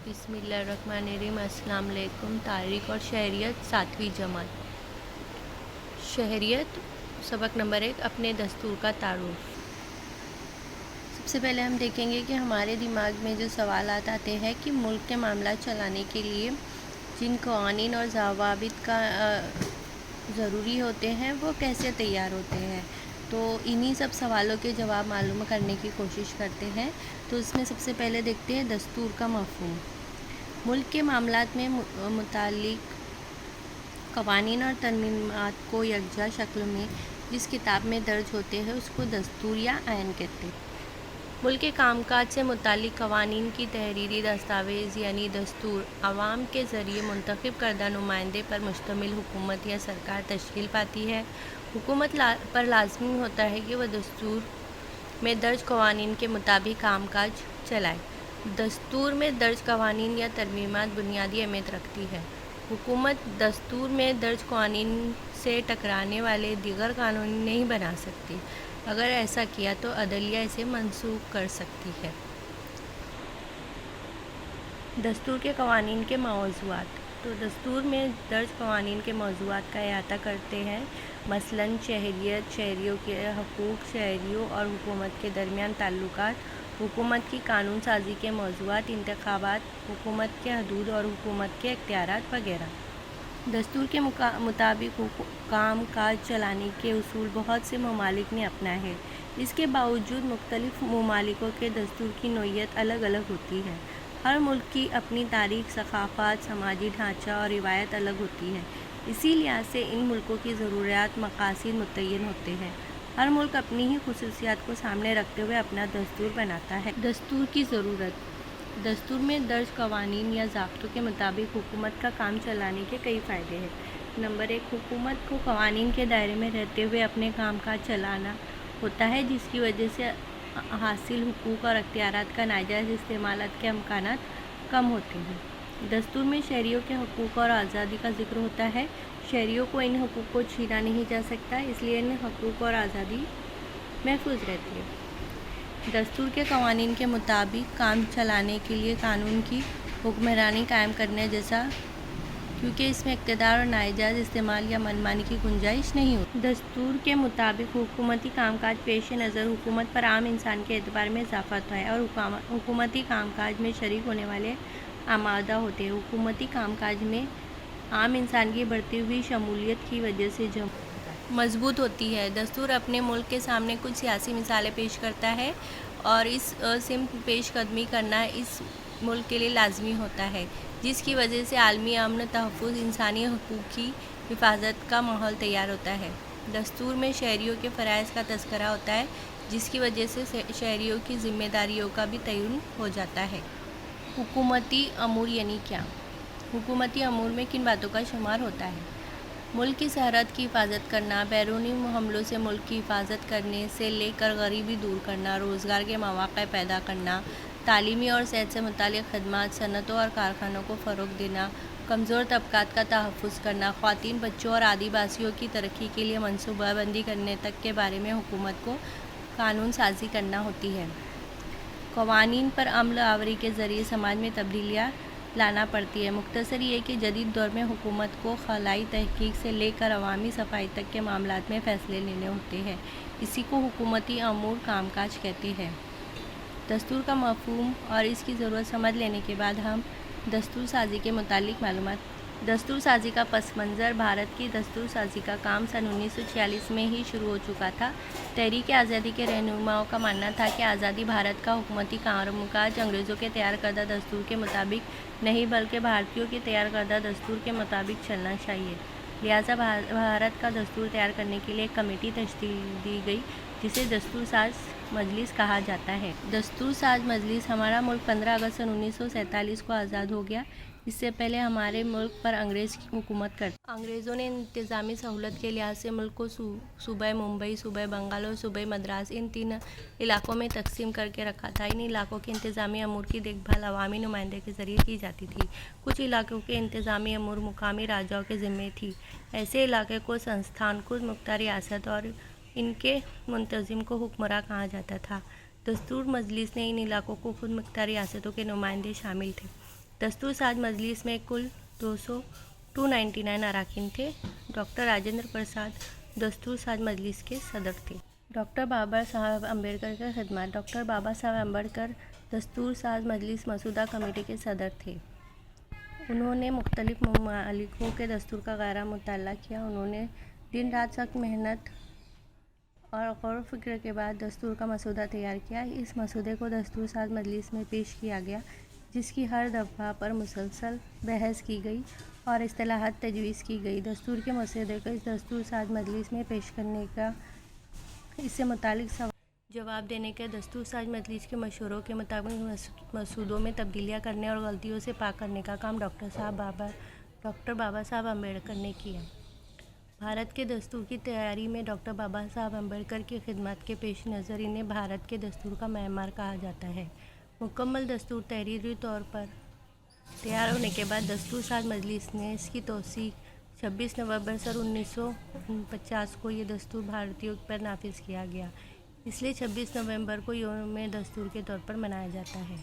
بسم اللہ الرحمن الرحیم۔ السلام علیکم۔ تاریخ اور شہریت 7ویں جماعت۔ شہریت سبق نمبر 1، اپنے دستور کا تعارف۔ سب سے پہلے ہم دیکھیں گے کہ ہمارے دماغ میں جو سوالات آتے ہیں کہ ملک کے معاملات چلانے کے لیے جن قوانین اور ضوابط کا ضروری ہوتے ہیں وہ کیسے تیار ہوتے ہیں، تو انہی سب سوالوں کے جواب معلوم کرنے کی کوشش کرتے ہیں۔ تو اس میں سب سے پہلے دیکھتے ہیں دستور کا مفہوم۔ ملک کے معاملات میں متعلق قوانین اور ترمیمات کو یکجا شکل میں جس کتاب میں درج ہوتے ہیں اس کو دستور یا آئین کہتے ہیں۔ ملک کے کام کاج سے متعلق قوانین کی تحریری دستاویز یعنی دستور عوام کے ذریعے منتخب کردہ نمائندے پر مشتمل حکومت یا سرکار تشکیل پاتی ہے۔ حکومت پر لازمی ہوتا ہے کہ وہ دستور میں درج قوانین کے مطابق کام کاج چلائے۔ دستور میں درج قوانین یا ترمیمات بنیادی اہمیت رکھتی ہے۔ حکومت دستور میں درج قوانین سے ٹکرانے والے دیگر قانون نہیں بنا سکتی۔ اگر ایسا کیا تو عدلیہ اسے منسوخ کر سکتی ہے۔ دستور کے قوانین کے موضوعات۔ تو دستور میں درج قوانین کے موضوعات کا احاطہ کرتے ہیں، مثلاً شہریت، شہریوں کے حقوق، شہریوں اور حکومت کے درمیان تعلقات، حکومت کی قانون سازی کے موضوعات، انتخابات، حکومت کے حدود اور حکومت کے اختیارات وغیرہ۔ دستور کے مطابق کام کاج چلانے کے اصول بہت سے ممالک نے اپنائے ہیں۔ اس کے باوجود مختلف ممالکوں کے دستور کی نوعیت الگ الگ ہوتی ہے۔ ہر ملک کی اپنی تاریخ، ثقافت، سماجی ڈھانچہ اور روایت الگ ہوتی ہے۔ اسی لحاظ سے ان ملکوں کی ضروریات، مقاصد متعین ہوتے ہیں۔ ہر ملک اپنی ہی خصوصیات کو سامنے رکھتے ہوئے اپنا دستور بناتا ہے۔ دستور کی ضرورت۔ دستور میں درج قوانین یا ضابطوں کے مطابق حکومت کا کام چلانے کے کئی فائدے ہیں۔ نمبر 1، حکومت کو قوانین کے دائرے میں رہتے ہوئے اپنے کام کاج چلانا ہوتا ہے، جس کی وجہ سے حاصل حقوق اور اختیارات کا ناجائز استعمالات کے امکانات کم ہوتے ہیں۔ دستور میں شہریوں کے حقوق اور آزادی کا ذکر ہوتا ہے۔ شہریوں کو ان حقوق کو چھینا نہیں جا سکتا، اس لیے ان حقوق اور آزادی محفوظ رہتی ہے۔ دستور کے قوانین کے مطابق کام چلانے کے لیے قانون کی حکمرانی قائم کرنے جیسا، کیونکہ اس میں اقتدار اور ناجائز استعمال یا منمانی کی گنجائش نہیں ہوتی۔ دستور کے مطابق حکومتی کام کاج پیش نظر حکومت پر عام انسان کے اعتبار میں اضافہ ہوتا ہے اور حکومتی کام کاج میں شریک ہونے والے آمادہ ہوتے ہیں۔ حکومتی کام کاج میں عام انسان کی بڑھتی ہوئی شمولیت کی وجہ سے مضبوط ہوتی ہے۔ دستور اپنے ملک کے سامنے کچھ سیاسی مثالیں پیش کرتا ہے اور اس سمت پیش قدمی کرنا اس ملک کے لیے لازمی ہوتا ہے، جس کی وجہ سے عالمی امن، تحفظ، انسانی حقوق کی حفاظت کا ماحول تیار ہوتا ہے۔ دستور میں شہریوں کے فرائض کا تذکرہ ہوتا ہے، جس کی وجہ سے شہریوں کی ذمہ داریوں کا بھی تعین ہو جاتا ہے۔ حکومتی امور یعنی کیا؟ حکومتی امور میں کن باتوں کا شمار ہوتا ہے؟ ملک کی سرحد کی حفاظت کرنا، بیرونی حملوں سے ملک کی حفاظت کرنے سے لے کر غریبی دور کرنا، روزگار کے مواقع پیدا کرنا، تعلیمی اور صحت سے متعلق خدمات، صنعتوں اور کارخانوں کو فروغ دینا، کمزور طبقات کا تحفظ کرنا، خواتین، بچوں اور آدیواسیوں کی ترقی کے لیے منصوبہ بندی کرنے تک کے بارے میں حکومت کو قانون سازی کرنا ہوتی ہے۔ قوانین پر عمل آوری کے ذریعے سماج میں تبدیلیاں لانا پڑتی ہے۔ مختصر یہ کہ جدید دور میں حکومت کو خلائی تحقیق سے لے کر عوامی صفائی تک کے معاملات میں فیصلے لینے ہوتے ہیں۔ اسی کو حکومتی امور کام کاج کہتے ہیں۔ دستور کا مفہوم اور اس کی ضرورت سمجھ لینے کے بعد ہم دستور سازی کے متعلق معلومات۔ دستور سازی کا پس منظر۔ بھارت کی دستور سازی کا کام سن 1946 میں ہی شروع ہو چکا تھا۔ تحریک آزادی کے رہنماؤں کا ماننا تھا کہ آزادی بھارت کا حکومتی کام کاج انگریزوں کے تیار کردہ دستور کے مطابق نہیں بلکہ بھارتیوں کے تیار کردہ دستور کے مطابق چلنا چاہیے۔ لہٰذا بھارت کا دستور تیار کرنے کے لیے ایک کمیٹی تشکیل دی گئی جسے دستور ساز مجلس کہا جاتا ہے۔ دستور ساز مجلس۔ ہمارا ملک 15 اگست سن 1947 کو آزاد ہو گیا۔ اس سے پہلے ہمارے ملک پر انگریز حکومت کرتے تھے۔ انگریزوں نے انتظامی سہولت کے لحاظ سے ملک کو صوبہ ممبئی، صوبہ بنگال اور صوبہ مدراس ان 3 علاقوں میں تقسیم کر کے رکھا تھا۔ ان علاقوں کے انتظامی امور کی دیکھ بھال عوامی نمائندے کے ذریعے کی جاتی تھی۔ کچھ علاقوں کے انتظامی امور مقامی راجاؤں کے ذمے تھی۔ ایسے علاقے کو سنستھان، خود مختار ریاست اور ان کے منتظم کو حکمراں کہا جاتا تھا۔ دستور مجلس نے ان علاقوں کو خود مختار ریاستوں کے نمائندے شامل تھے۔ دستور ساز مجلس میں کل 299 اراکین تھے۔ ڈاکٹر راجندر پرساد دستور ساز مجلس کے صدر تھے۔ ڈاکٹر بابا صاحب امبیڈکر کی خدمات۔ ڈاکٹر بابا صاحب امبیڈکر دستور ساز مجلس مسودہ کمیٹی کے صدر تھے۔ انہوں نے مختلف ممالکوں کے دستور کا گہرا مطالعہ کیا۔ انہوں نے دن رات سخت محنت اور غور و فکر کے بعد دستور کا مسودہ تیار کیا۔ اس مسودے کو دستور ساز مجلس میں پیش کیا گیا، جس کی ہر دفعہ پر مسلسل بحث کی گئی اور اصلاحات تجویز کی گئی۔ دستور کے مسودے کو اس دستور ساز مجلس میں پیش کرنے کا، اس سے متعلق سوال جواب دینے کا، دستور ساز مجلس کے مشوروں کے مطابق مسودوں میں تبدیلیاں کرنے اور غلطیوں سے پاک کرنے کا کام ڈاکٹر بابا صاحب امبیڈکر نے کیا۔ بھارت کے دستور کی تیاری میں ڈاکٹر بابا صاحب امبیڈکر کی خدمات کے پیش نظر انہیں بھارت کے دستور کا معمار کہا جاتا ہے۔ مکمل دستور تحریری طور پر تیار ہونے کے بعد دستور ساز مجلس نے اس کی توثیق 26 نومبر سن 1949 کو یہ دستور بھارتیوں پر نافذ کیا گیا، اس لیے 26 نومبر کو یوم دستور کے طور پر منایا جاتا ہے۔